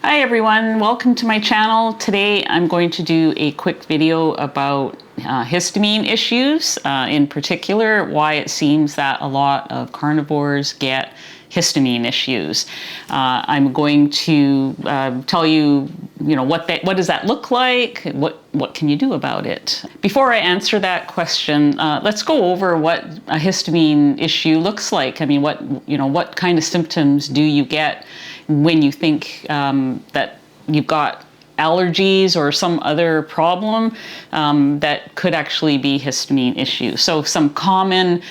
Hi everyone, welcome to my channel. Today I'm going to do a quick video about histamine issues, in particular why it seems that a lot of carnivores get histamine issues. I'm going to tell you, what does that look like? What can you do about it? Before I answer that question, let's go over what a histamine issue looks like. I mean, what kind of symptoms do you get when you think that you've got allergies or some other problem that could actually be histamine issues. So some common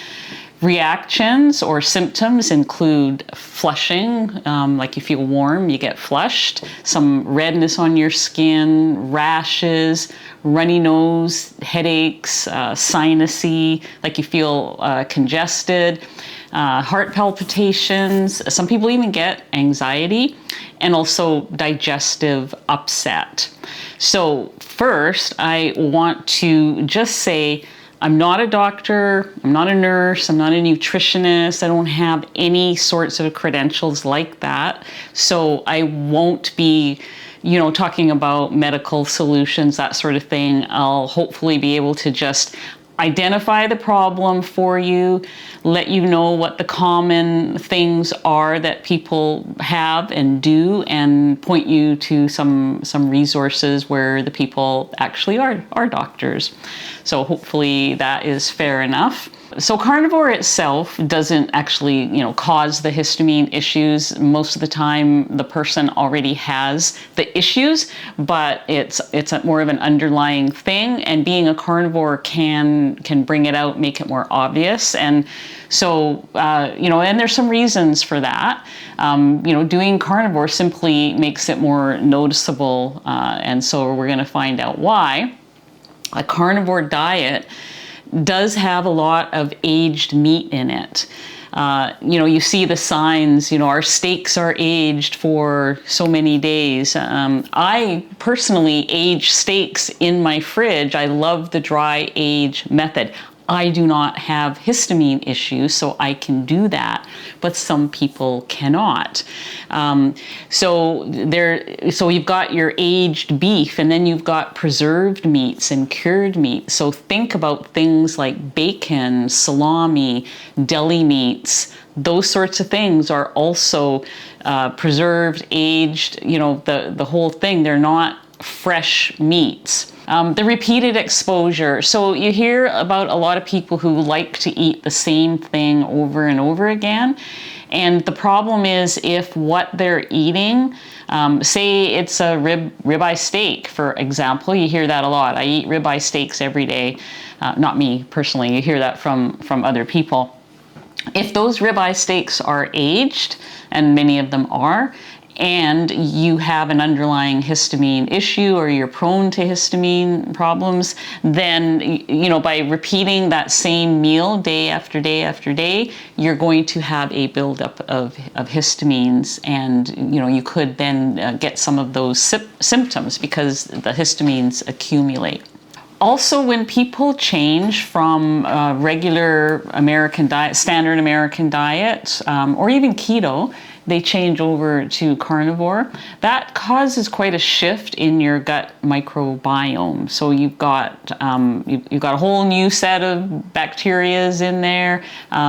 reactions or symptoms include flushing, like you feel warm, you get flushed, some redness on your skin, rashes, runny nose, headaches, sinusy, like you feel congested, heart palpitations. Some people even get anxiety and also digestive upset. So first, I want to just say, I'm not a doctor, I'm not a nurse, I'm not a nutritionist, I don't have any sorts of credentials like that. So I won't be, talking about medical solutions, that sort of thing. I'll hopefully be able to just identify the problem for you, let you know what the common things are that people have and do, and point you to some resources where the people actually are doctors. So hopefully that is fair enough. So carnivore itself doesn't actually, cause the histamine issues. Most of the time, the person already has the issues, but it's more of an underlying thing. And being a carnivore can bring it out, make it more obvious. And so, and there's some reasons for that. Doing carnivore simply makes it more noticeable. And so we're going to find out why. A carnivore diet does have a lot of aged meat in it. You see the signs, our steaks are aged for so many days. I personally age steaks in my fridge. I love the dry age method. I do not have histamine issues, so I can do that, but some people cannot. So you've got your aged beef, and then you've got preserved meats and cured meats. So think about things like bacon, salami, deli meats. Those sorts of things are also preserved, aged, the whole thing. They're not fresh meats. The repeated exposure. So you hear about a lot of people who like to eat the same thing over and over again. And the problem is if what they're eating, say it's a ribeye steak, for example, you hear that a lot. I eat ribeye steaks every day. Not me personally, you hear that from other people. If those ribeye steaks are aged, and many of them are, and you have an underlying histamine issue or you're prone to histamine problems, then, by repeating that same meal day after day after day, you're going to have a buildup of histamines, and, you could then get some of those symptoms because the histamines accumulate. Also, when people change from regular American diet, standard American diet, or even keto, they change over to carnivore, that causes quite a shift in your gut microbiome. So you've got a whole new set of bacterias in there.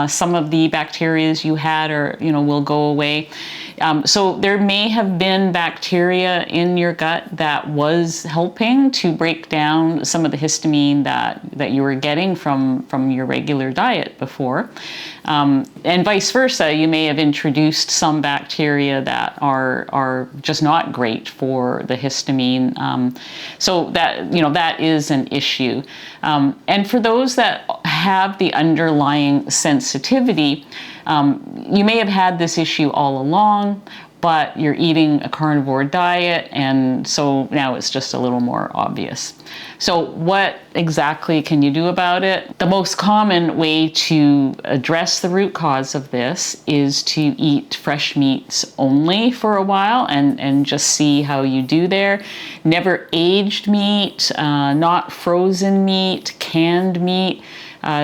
Some of the bacterias you had will go away. So there may have been bacteria in your gut that was helping to break down some of the histamine that you were getting from your regular diet before. And vice versa, you may have introduced some bacteria that are just not great for the histamine. So that is an issue. And for those that have the underlying sensitivity, you may have had this issue all along, but you're eating a carnivore diet, and so now it's just a little more obvious. So what exactly can you do about it? The most common way to address the root cause of this is to eat fresh meats only for a while and just see how you do there. Never aged meat, not frozen meat, canned meat,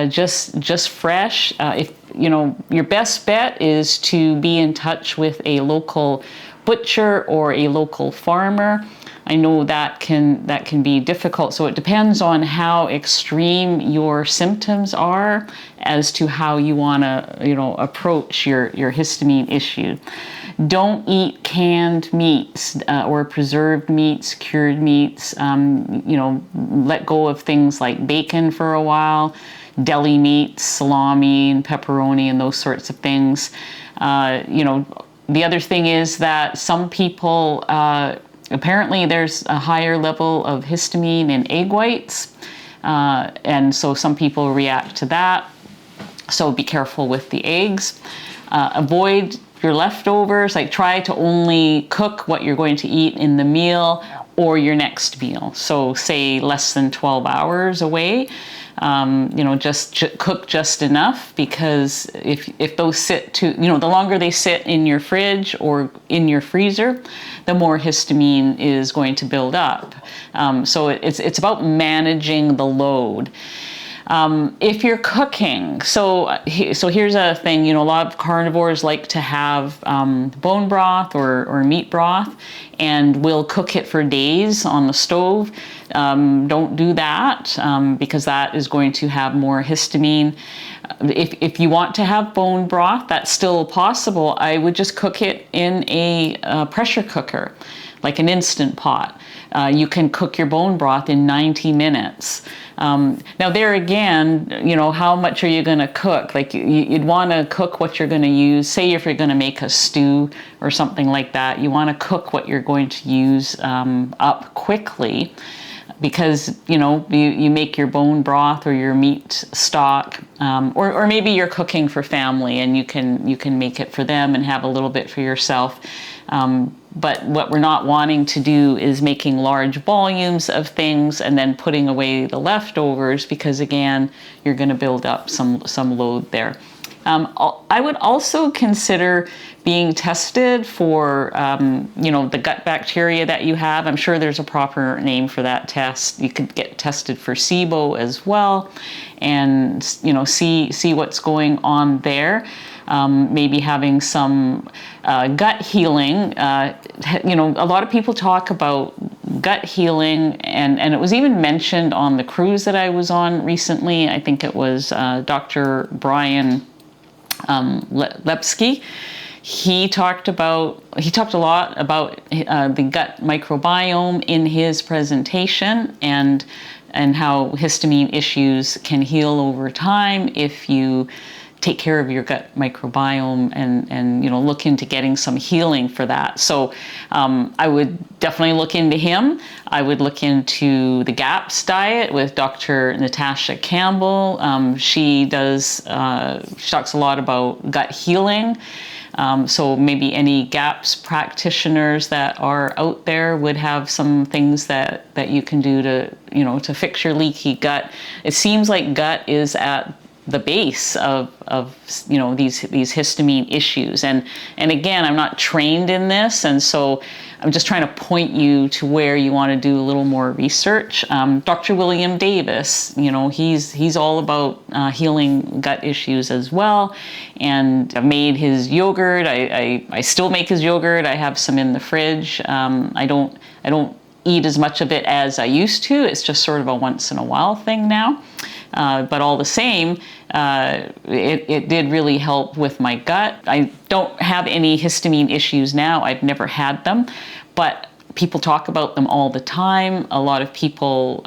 just fresh. If your best bet is to be in touch with a local butcher or a local farmer. I know that can be difficult. So it depends on how extreme your symptoms are as to how you want to, approach your histamine issue. Don't eat canned meats or preserved meats, cured meats. Let go of things like bacon for a while, deli meats, salami and pepperoni and those sorts of things. The other thing is that some people, apparently there's a higher level of histamine in egg whites, and so some people react to that. So be careful with the eggs. Avoid your leftovers, like try to only cook what you're going to eat in the meal or your next meal. So say less than 12 hours away. Just cook just enough, because if those sit the longer they sit in your fridge or in your freezer, the more histamine is going to build up. So it's about managing the load. If you're cooking, so here's a thing, a lot of carnivores like to have bone broth or meat broth, and will cook it for days on the stove. Don't do that, because that is going to have more histamine. If you want to have bone broth, that's still possible. I would just cook it in a pressure cooker, like an Instant Pot. You can cook your bone broth in 90 minutes. Now there again, how much are you going to cook? Like you'd want to cook what you're going to use. Say if you're going to make a stew or something like that, you want to cook what you're going to use up quickly, because you make your bone broth or your meat stock, or maybe you're cooking for family and you can make it for them and have a little bit for yourself. But what we're not wanting to do is making large volumes of things and then putting away the leftovers, because again, you're going to build up some load there. I would also consider being tested for, the gut bacteria that you have. I'm sure there's a proper name for that test. You could get tested for SIBO as well, and see what's going on there. Maybe having some gut healing. A lot of people talk about gut healing, and it was even mentioned on the cruise that I was on recently. I think it was Dr. Brian Besti. He talked a lot about the gut microbiome in his presentation, and how histamine issues can heal over time if you take care of your gut microbiome and look into getting some healing for that. So I would definitely look into him. I would look into the GAPS diet with Dr. Natasha Campbell. She talks a lot about gut healing. So maybe any GAPS practitioners that are out there would have some things that you can do to fix your leaky gut. It seems like gut is at the base of these histamine issues, and again, I'm not trained in this, and so I'm just trying to point you to where you want to do a little more research. Dr. William Davis, he's all about healing gut issues as well, and I've made his yogurt. I still make his yogurt. I have some in the fridge. I don't eat as much of it as I used to. It's just sort of a once in a while thing now. But all the same, it did really help with my gut. I don't have any histamine issues now. I've never had them, but people talk about them all the time. A lot of people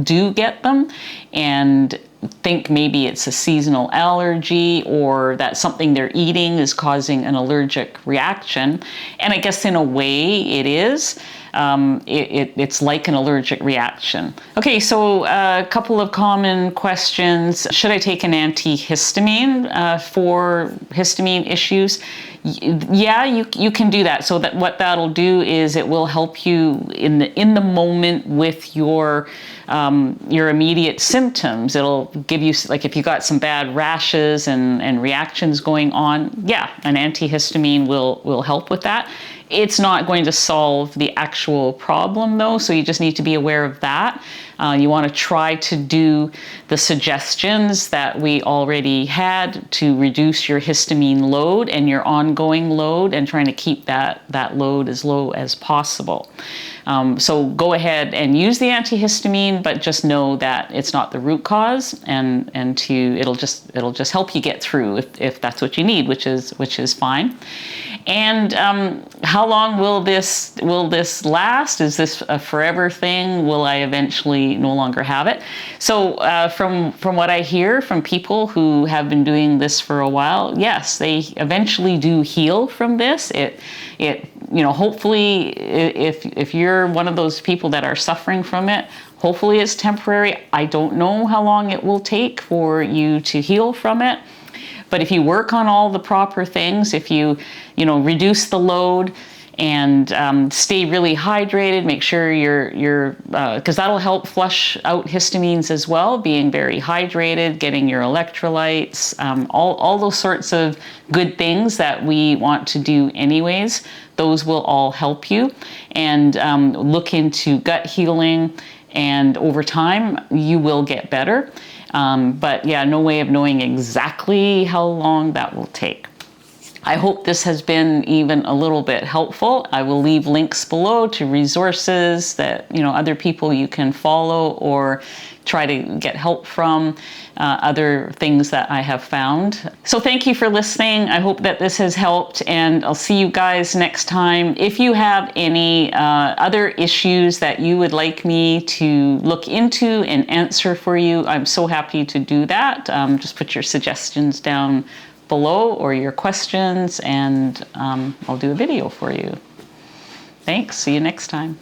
do get them and think maybe it's a seasonal allergy, or that something they're eating is causing an allergic reaction. And I guess in a way it is. It's like an allergic reaction. Okay, so a couple of common questions. Should I take an antihistamine for histamine issues? Yeah, you can do that. So that what that'll do is it will help you in the moment with your immediate symptoms. It'll give you, like if you got some bad rashes and reactions going on, yeah, an antihistamine will help with that. It's not going to solve the actual problem though, so you just need to be aware of that. You want to try to do the suggestions that we already had to reduce your histamine load and your ongoing load, and trying to keep that load as low as possible. So go ahead and use the antihistamine, but just know that it's not the root cause, and it'll just help you get through if that's what you need, which is fine. And how long will this last? Is this a forever thing? Will I eventually no longer have it? So from what I hear from people who have been doing this for a while, yes, they eventually do heal from this. Hopefully, if you're one of those people that are suffering from it, hopefully it's temporary. I don't know how long it will take for you to heal from it. But if you work on all the proper things, if you reduce the load and stay really hydrated, make sure you're because that'll help flush out histamines as well, being very hydrated, getting your electrolytes, all those sorts of good things that we want to do anyways, those will all help you. And look into gut healing, and over time you will get better. But yeah, no way of knowing exactly how long that will take. I hope this has been even a little bit helpful. I will leave links below to resources that, other people you can follow or try to get help from, other things that I have found. So thank you for listening. I hope that this has helped, and I'll see you guys next time. If you have any other issues that you would like me to look into and answer for you, I'm so happy to do that. Just put your suggestions down below or your questions, and I'll do a video for you. Thanks. See you next time.